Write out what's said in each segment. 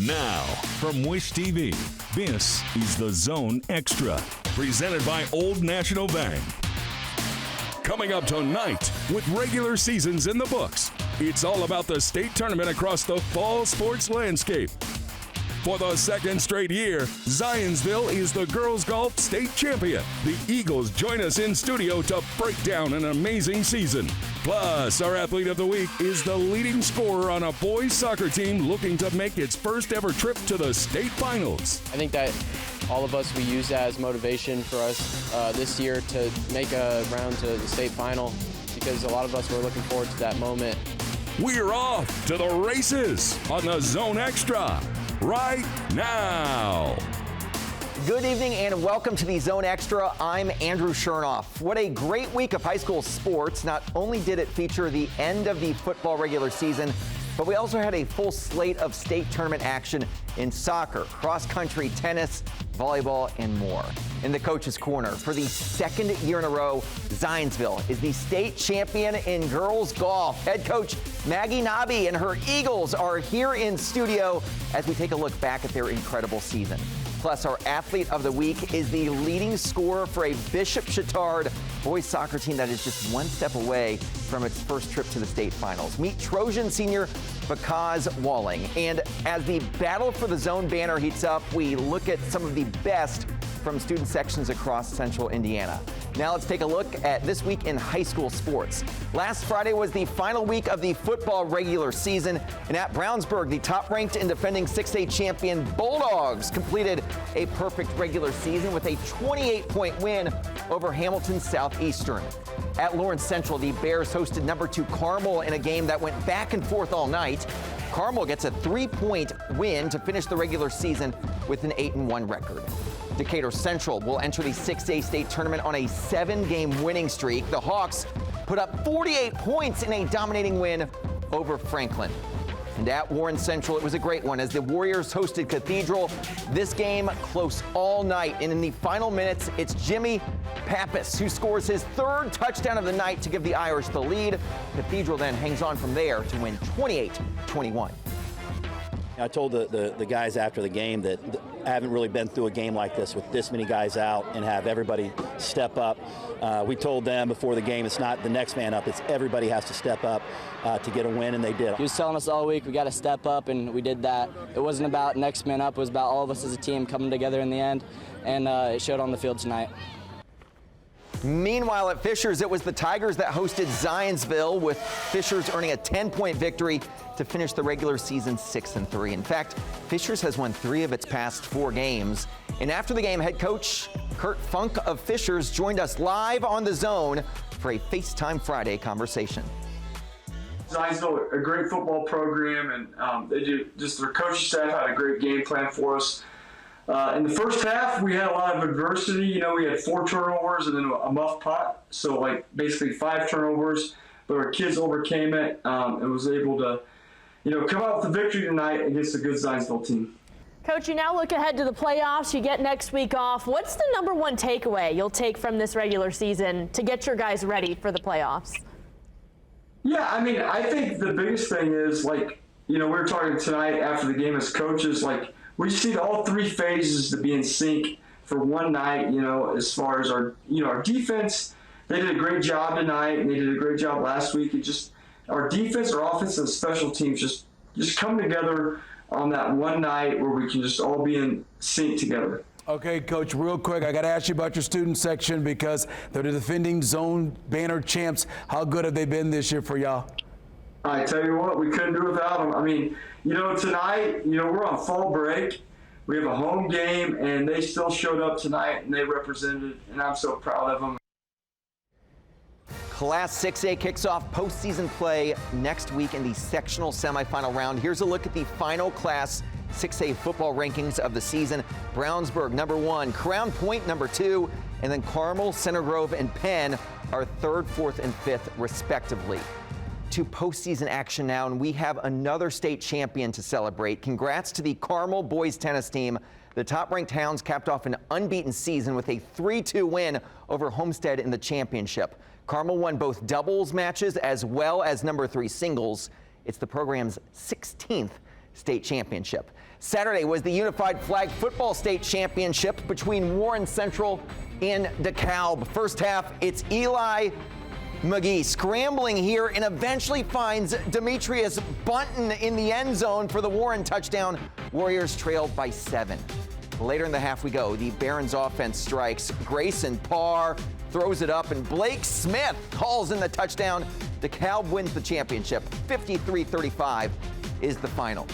Now, from Wish TV, this is The Zone Extra, presented by Old National Bank. Coming up tonight, with regular seasons in the books, it's all about the state tournament across the fall sports landscape. For the second straight year, Zionsville is the girls golf state champion. The Eagles join us in studio to break down an amazing season. Plus, our athlete of the week is the leading scorer on a boys soccer team looking to make its first ever trip to the state finals. I think that all of us, we use that as motivation for us this year to make a round to the state final, because a lot of us were looking forward to that moment. We're off to the races on the Zone Extra right now. Good evening and welcome to the Zone Extra. I'm Andrew Chernoff. What a great week of high school sports. Not only did it feature the end of the football regular season, but we also had a full slate of state tournament action in soccer, cross country, tennis, volleyball, and more. In the Coach's Corner, for the second year in a row, Zionsville is the state champion in girls golf. Head coach Maggie Nobbe and her Eagles are here in studio as we take a look back at their incredible season. Plus, our athlete of the week is the leading scorer for a Bishop Chatard boys soccer team that is just one step away from its first trip to the state finals. Meet Trojan senior Vikas Walling. And as the battle for the zone banner heats up, we look at some of the best from student sections across central Indiana. Now let's take a look at this week in high school sports. Last Friday was the final week of the football regular season, and at Brownsburg, the top-ranked and defending 6A champion Bulldogs completed a perfect regular season with a 28-point win over Hamilton Southeastern. At Lawrence Central, the Bears hosted number 2 Carmel in a game that went back and forth all night. Carmel gets a 3-point win to finish the regular season with an 8-1 record. Decatur Central will enter the 6A state tournament on a 7-game winning streak. The Hawks put up 48 points in a dominating win over Franklin. And at Warren Central, it was a great one as the Warriors hosted Cathedral. This game close all night, and in the final minutes, it's Jimmy Pappas who scores his 3rd touchdown of the night to give the Irish the lead. Cathedral then hangs on from there to win 28-21. I told the guys after the game that I haven't really been through a game like this with this many guys out and have everybody step up. We told them before the game it's not the next man up, it's everybody has to step up to get a win, and they did. He was telling us all week we got to step up, and we did that. It wasn't about next man up, it was about all of us as a team coming together in the end, and it showed on the field tonight. Meanwhile, at Fishers, it was the Tigers that hosted Zionsville, with Fishers earning a 10-point victory to finish the regular season 6-3. In fact, Fishers has won 3 of its past 4 games. And after the game, head coach Kurt Funk of Fishers joined us live on the Zone for a FaceTime Friday conversation. Zionsville, a great football program, and their coaching staff had a great game plan for us. In the first half, we had a lot of adversity. You know, we had 4 turnovers and then a muff punt. So, basically 5 turnovers. But our kids overcame it and was able to, come out with a victory tonight against a good Zionsville team. Coach, you now look ahead to the playoffs. You get next week off. What's the number one takeaway you'll take from this regular season to get your guys ready for the playoffs? Yeah, I think the biggest thing is, we were talking tonight after the game as coaches, we just need all 3 phases to be in sync for one night, as far as our defense. They did a great job tonight, and they did a great job last week. It just, our defense, our offense, and special teams just come together on that one night where we can just all be in sync together. Okay, Coach, real quick, I got to ask you about your student section because they're the defending zone banner champs. How good have they been this year for y'all? I tell you what, we couldn't do it without them. Tonight, we're on fall break. We have a home game, and they still showed up tonight, and they represented, and I'm so proud of them. Class 6A kicks off postseason play next week in the sectional semifinal round. Here's a look at the final Class 6A football rankings of the season. Brownsburg, number 1, Crown Point, number 2, and then Carmel, Center Grove, and Penn are 3rd, 4th, and 5th, respectively. To postseason action now, and we have another state champion to celebrate. Congrats to the Carmel boys tennis team. The top-ranked Hounds capped off an unbeaten season with a 3-2 win over Homestead in the championship. Carmel won both doubles matches as well as number 3 singles. It's the program's 16th state championship. Saturday was the Unified Flag Football State Championship between Warren Central and DeKalb. First half, it's Eli McGee scrambling here and eventually finds Demetrius Bunton in the end zone for the Warren touchdown. Warriors trailed by 7. Later in the half we go. The Barons offense strikes. Grayson Parr throws it up, and Blake Smith calls in the touchdown. DeKalb wins the championship. 53-35 is the final.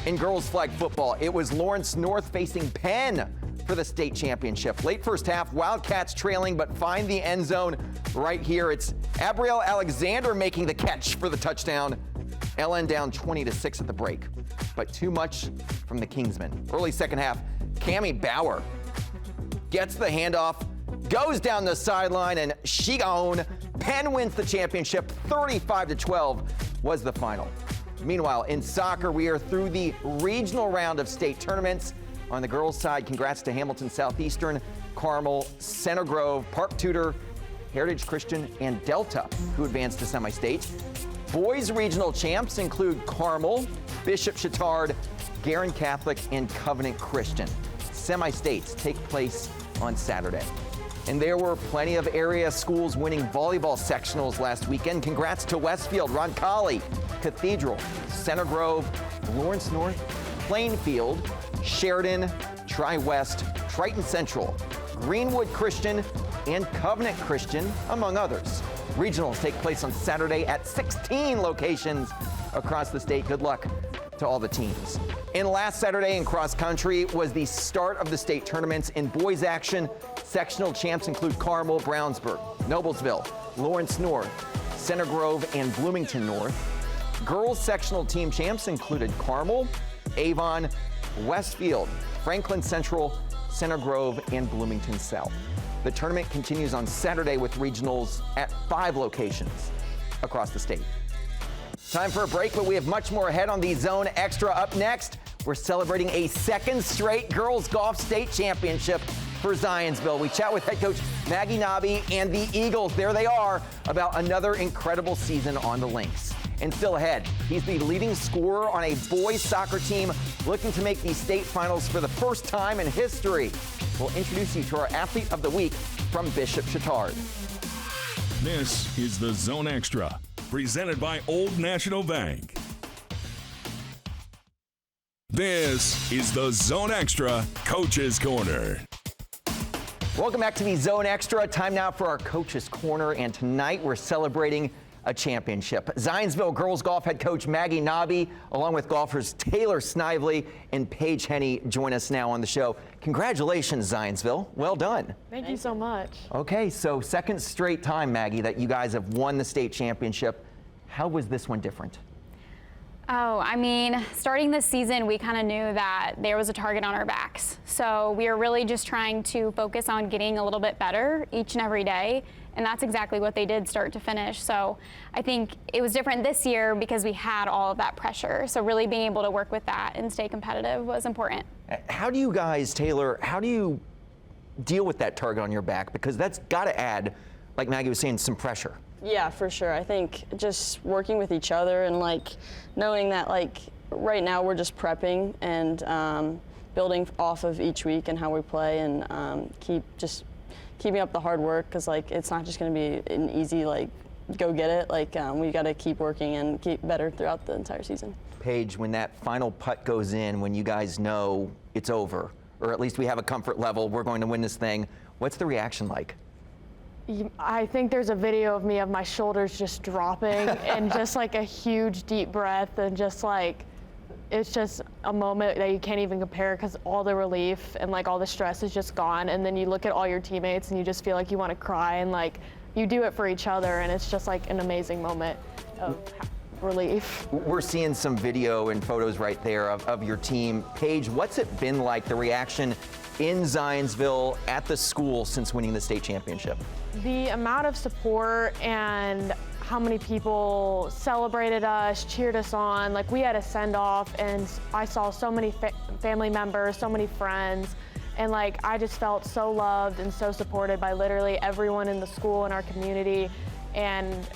In girls flag football, it was Lawrence North facing Penn for the state championship. Late first half, Wildcats trailing but find the end zone right here. It's Abrielle Alexander making the catch for the touchdown. LN down 20-6 at the break, but too much from the Kingsmen. Early second half, Cammie Bauer gets the handoff, goes down the sideline, and she gone. Penn wins the championship. 35-12 was the final. Meanwhile, in soccer, we are through the regional round of state tournaments. On the girls' side, congrats to Hamilton Southeastern, Carmel, Center Grove, Park Tudor, Heritage Christian, and Delta, who advanced to semi-state. Boys' regional champs include Carmel, Bishop Chatard, Garin Catholic, and Covenant Christian. Semi-states take place on Saturday. And there were plenty of area schools winning volleyball sectionals last weekend. Congrats to Westfield, Roncalli, Cathedral, Center Grove, Lawrence North, Plainfield, Sheridan, Tri-West, Triton Central, Greenwood Christian, and Covenant Christian, among others. Regionals take place on Saturday at 16 locations across the state. Good luck to all the teams. And last Saturday in cross country was the start of the state tournaments in boys action. Sectional champs include Carmel, Brownsburg, Noblesville, Lawrence North, Center Grove, and Bloomington North. Girls sectional team champs included Carmel, Avon, Westfield, Franklin Central, Center Grove, and Bloomington South. The tournament continues on Saturday with regionals at 5 locations across the state. Time for a break, but we have much more ahead on the Zone Extra. Up next, we're celebrating a second straight girls golf state championship for Zionsville. We chat with head coach Maggie Nobbe and the Eagles. There they are, about another incredible season on the links. And still ahead, he's the leading scorer on a boys soccer team looking to make the state finals for the first time in history. We'll introduce you to our athlete of the week from Bishop Chatard. This is the Zone Extra, presented by Old National Bank. This is the Zone Extra Coach's Corner. Welcome back to the Zone Extra. Time now for our Coach's Corner, and tonight we're celebrating a championship. Zionsville girls golf head coach Maggie Nobbe, along with golfers Taylor Snively and Paige Henney, join us now on the show. Congratulations, Zionsville. Well done. Thank you so much. Okay, so second straight time, Maggie, that you guys have won the state championship. How was this one different? Oh, I mean, starting this season, we kind of knew that there was a target on our backs. So we were really just trying to focus on getting a little bit better each and every day. And that's exactly what they did start to finish. So I think it was different this year because we had all of that pressure. So really being able to work with that and stay competitive was important. How do you guys, Taylor, how do you deal with that target on your back? Because that's got to add, like Maggie was saying, some pressure. Yeah, for sure. I think just working with each other and knowing that right now we're just prepping and building off of each week and how we play and keeping up the hard work, because it's not just going to be an easy go get it. We got to keep working and keep better throughout the entire season. Paige, when that final putt goes in, when you guys know it's over, or at least we have a comfort level, we're going to win this thing, what's the reaction like? I think there's a video of me of my shoulders just dropping and just a huge deep breath and it's just a moment that you can't even compare, because all the relief and all the stress is just gone, and then you look at all your teammates and you just feel like you want to cry, and you do it for each other, and it's just an amazing moment of relief. We're seeing some video and photos right there of your team. Paige, what's it been like, the reaction in Zionsville at the school since winning the state championship? The amount of support and how many people celebrated us, cheered us on. We had a send-off, and I saw so many family members, so many friends, and I just felt so loved and so supported by literally everyone in the school and our community. And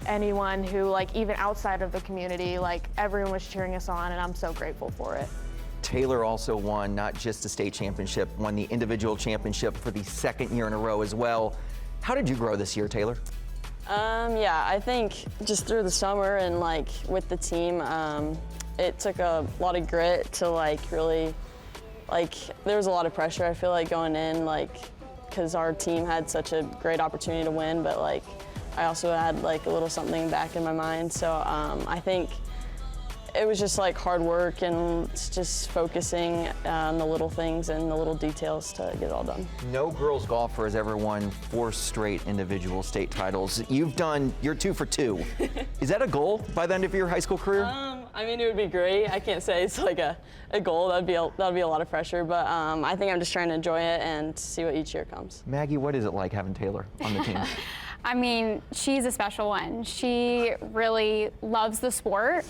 anyone who, like, even outside of the community, like, everyone was cheering us on, and I'm so grateful for it. Taylor also won not just the state championship, won the individual championship for the second year in a row as well. How did you grow this year, Taylor? Yeah, I think just through the summer and like with the team, it took a lot of grit to like really, like there was a lot of pressure I feel like going in, like because our team had such a great opportunity to win, but like I also had like a little something back in my mind. So I think it was just like hard work and just focusing on the little things and the little details to get it all done. No girls golfer has ever won 4 straight individual state titles. You're 2 for 2. Is that a goal by the end of your high school career? I mean, it would be great. I can't say it's like a goal. That'd be a lot of pressure, but I think I'm just trying to enjoy it and see what each year comes. Maggie, what is it like having Taylor on the team? I mean, she's a special one. She really loves the sport.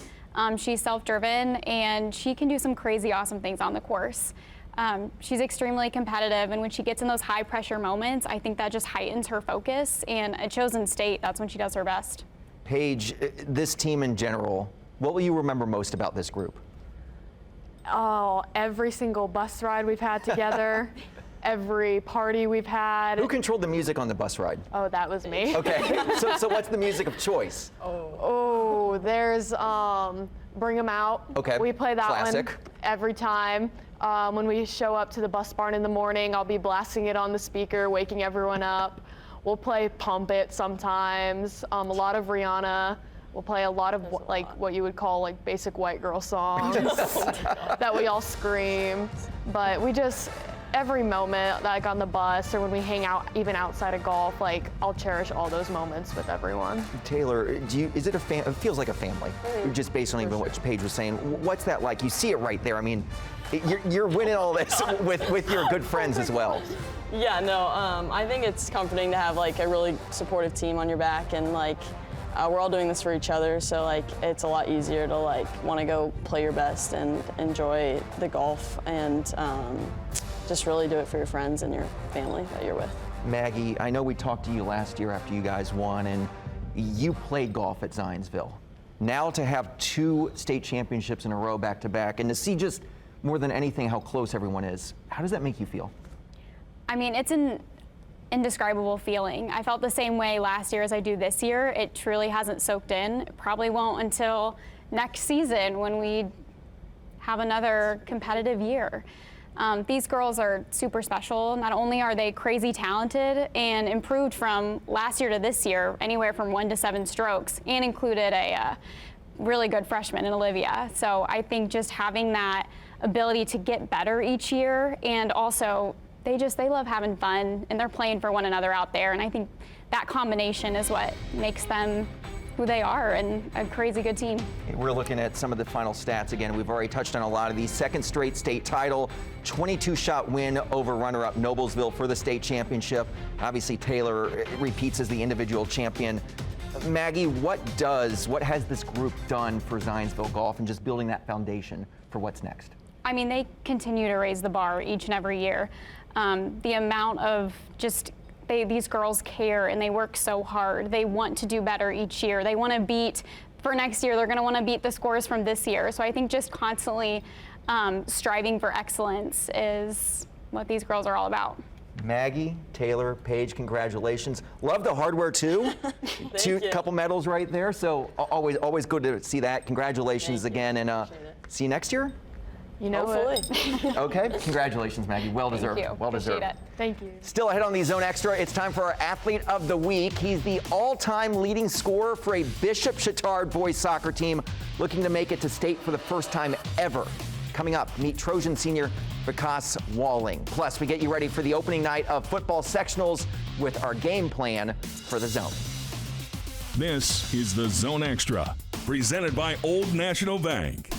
She's self-driven, and she can do some crazy awesome things on the course. She's extremely competitive, and when she gets in those high-pressure moments, I think that just heightens her focus, and it shows in state. That's when she does her best. Paige, this team in general, what will you remember most about this group? Oh, every single bus ride we've had together. Every party we've had. Who controlled the music on the bus ride? Oh, that was me. Okay, so what's the music of choice? Oh, there's Bring 'Em Out. Okay, We play that classic. one every time. When we show up to the bus barn in the morning, I'll be blasting it on the speaker, waking everyone up. We'll play Pump It sometimes, a lot of Rihanna. We'll play a lot of what you would call like basic white girl songs that we all scream. But we just, every moment, like on the bus or when we hang out, even outside of golf, like I'll cherish all those moments with everyone. Taylor, is it it feels like a family, just based on even what Paige was saying. What's that like? You see it right there. I mean, you're winning all this with your good friends as well. Yeah, no, I think it's comforting to have like a really supportive team on your back, and like we're all doing this for each other, so like it's a lot easier to like want to go play your best and enjoy the golf and just really do it for your friends and your family that you're with. Maggie, I know we talked to you last year after you guys won, and you played golf at Zionsville. Now to have 2 state championships in a row back to back, and to see just more than anything how close everyone is, how does that make you feel? I mean, it's an indescribable feeling. I felt the same way last year as I do this year. It truly hasn't soaked in. It probably won't until next season when we have another competitive year. These girls are super special. Not only are they crazy talented and improved from last year to this year, anywhere from 1 to 7 strokes, and included a really good freshman in Olivia. So I think just having that ability to get better each year, and also they love having fun, and they're playing for one another out there. And I think that combination is what makes them who they are and a crazy good team. We're looking at some of the final stats again. We've already touched on a lot of these. Second straight state title, 22-shot win over runner-up Noblesville for the state championship. Obviously, Taylor repeats as the individual champion. Maggie, what has this group done for Zionsville golf and just building that foundation for what's next? I mean, they continue to raise the bar each and every year. The amount of these girls care, and they work so hard. They want to do better each year. They want to beat, for next year, they're going to want to beat the scores from this year. So I think just constantly striving for excellence is what these girls are all about. Maggie, Taylor, Paige, congratulations. Love the hardware too. Couple medals right there. So always good to see that. Congratulations again, and see you next year. You know Hopefully. Okay, congratulations, Maggie. Well deserved. Thank you. Well deserved. Appreciate it. Thank you. Still ahead on the Zone Extra, it's time for our Athlete of the Week. He's the all-time leading scorer for a Bishop Chatard boys soccer team looking to make it to state for the first time ever. Coming up, meet Trojan senior Vikas Walling. Plus, we get you ready for the opening night of football sectionals with our game plan for the Zone. This is the Zone Extra, presented by Old National Bank.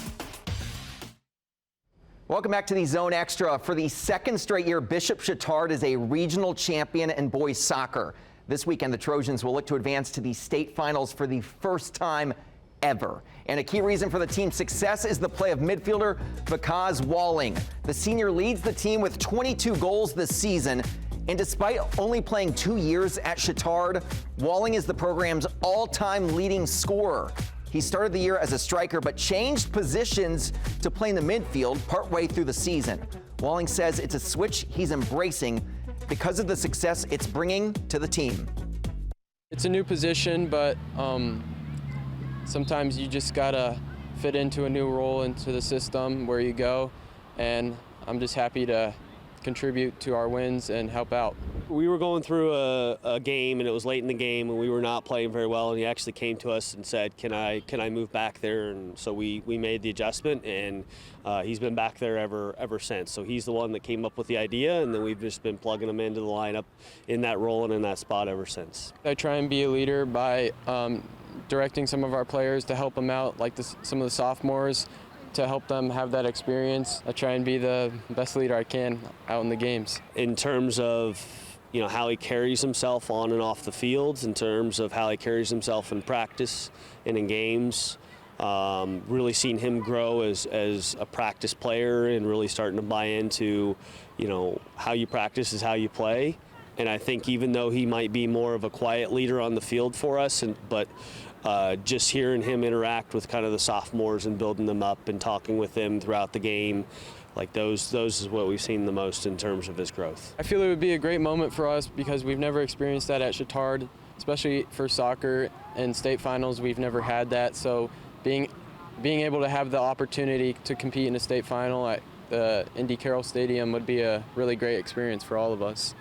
Welcome back to the Zone Extra. For the second straight year, Bishop Chatard is a regional champion in boys soccer. This weekend, the Trojans will look to advance to the state finals for the first time ever. And a key reason for the team's success is the play of midfielder Vikas Walling. The senior leads the team with 22 goals this season. And despite only playing 2 years at Chatard, Walling is the program's all-time leading scorer. He started the year as a striker, but changed positions to play in the midfield partway through the season. Walling says it's a switch he's embracing because of the success it's bringing to the team. It's a new position, but sometimes you just gotta fit into a new role into the system where you go, and I'm just happy to contribute to our wins and help out. We were going through a game, and it was late in the game, and we were not playing very well, and he actually came to us and said, can I move back there? And so we made the adjustment, and he's been back there ever since. So he's the one that came up with the idea, and then we've just been plugging him into the lineup in that role and in that spot ever since. I try and be a leader by directing some of our players to help them out, like some of the sophomores, to help them have that experience. I try and be the best leader I can out in the games. In terms of how he carries himself on and off the fields, in terms of how he carries himself in practice and in games, really seen him grow as a practice player and really starting to buy into, how you practice is how you play. And I think even though he might be more of a quiet leader on the field for us, but just hearing him interact with kind of the sophomores and building them up and talking with them throughout the game, like those is what we've seen the most in terms of his growth. I feel it would be a great moment for us because we've never experienced that at Chatard, especially for soccer and state finals. We've never had that, so being able to have the opportunity to compete in a state final at the Indy Carroll Stadium would be a really great experience for all of us.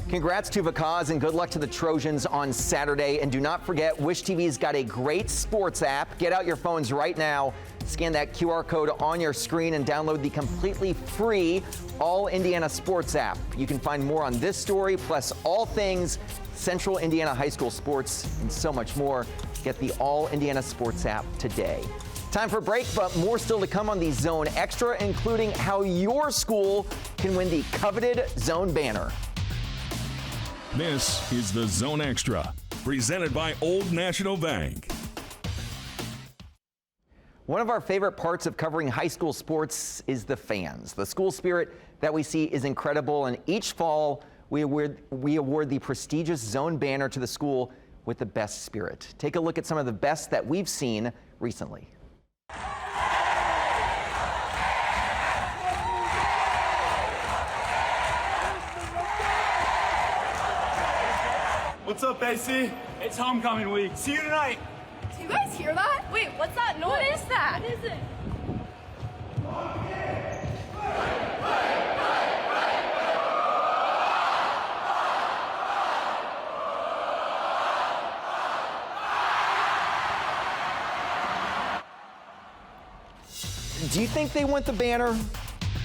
Congrats to Vikas and good luck to the Trojans on Saturday. And do not forget, Wish TV's got a great sports app. Get out your phones right now, scan that QR code on your screen, and download the completely free All Indiana Sports app. You can find more on this story, plus all things Central Indiana High School sports and so much more. Get the All Indiana Sports app today. Time for a break, but more still to come on the Zone Extra, including how your school can win the coveted Zone banner. This is the Zone Extra, presented by Old National Bank. One of our favorite parts of covering high school sports is the fans. The school spirit that we see is incredible, and each fall we award the prestigious Zone banner to the school with the best spirit. Take a look at some of the best that we've seen recently. What's up, AC? It's homecoming week. See you tonight. Do you guys hear that? Wait, what's that noise? What is that? What is it? Do you think they want the banner?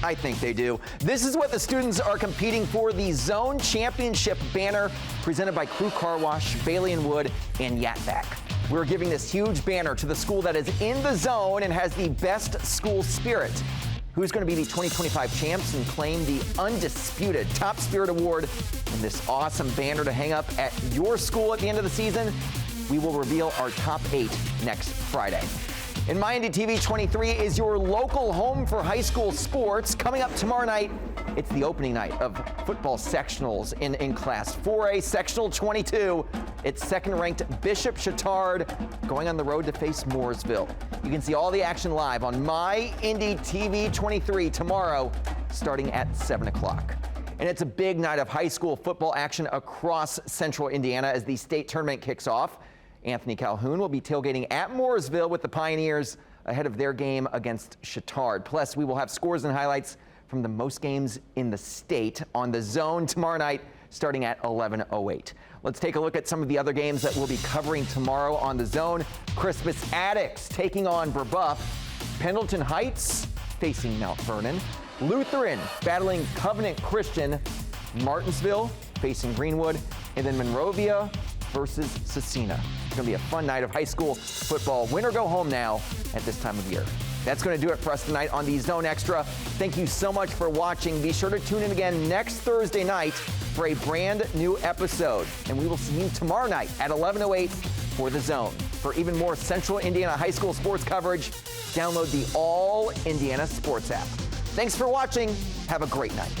I think they do. This is what the students are competing for, the Zone Championship banner presented by Crew Car Wash, Bailey & Wood, and Yatback. We're giving this huge banner to the school that is in the zone and has the best school spirit. Who's going to be the 2025 champs and claim the undisputed Top Spirit Award and this awesome banner to hang up at your school at the end of the season? We will reveal our top 8 next Friday. And My Indy TV 23 is your local home for high school sports. Coming up tomorrow night, it's the opening night of football sectionals in Class 4A, Sectional 22. It's second-ranked Bishop Chatard going on the road to face Mooresville. You can see all the action live on My Indy TV 23 tomorrow, starting at 7 o'clock. And it's a big night of high school football action across Central Indiana as the state tournament kicks off. Anthony Calhoun will be tailgating at Mooresville with the Pioneers ahead of their game against Chatard. Plus, we will have scores and highlights from the most games in the state on the Zone tomorrow night, starting at 11:08. Let's take a look at some of the other games that we'll be covering tomorrow on the Zone. Crispus Attucks taking on Brebeuf. Pendleton Heights facing Mount Vernon. Lutheran battling Covenant Christian. Martinsville facing Greenwood. And then Monrovia versus Cecina. It's going to be a fun night of high school football. Win or go home now at this time of year. That's going to do it for us tonight on the Zone Extra. Thank you so much for watching. Be sure to tune in again next Thursday night for a brand new episode. And we will see you tomorrow night at 11:08 for the Zone. For even more Central Indiana high school sports coverage, download the All Indiana Sports app. Thanks for watching. Have a great night.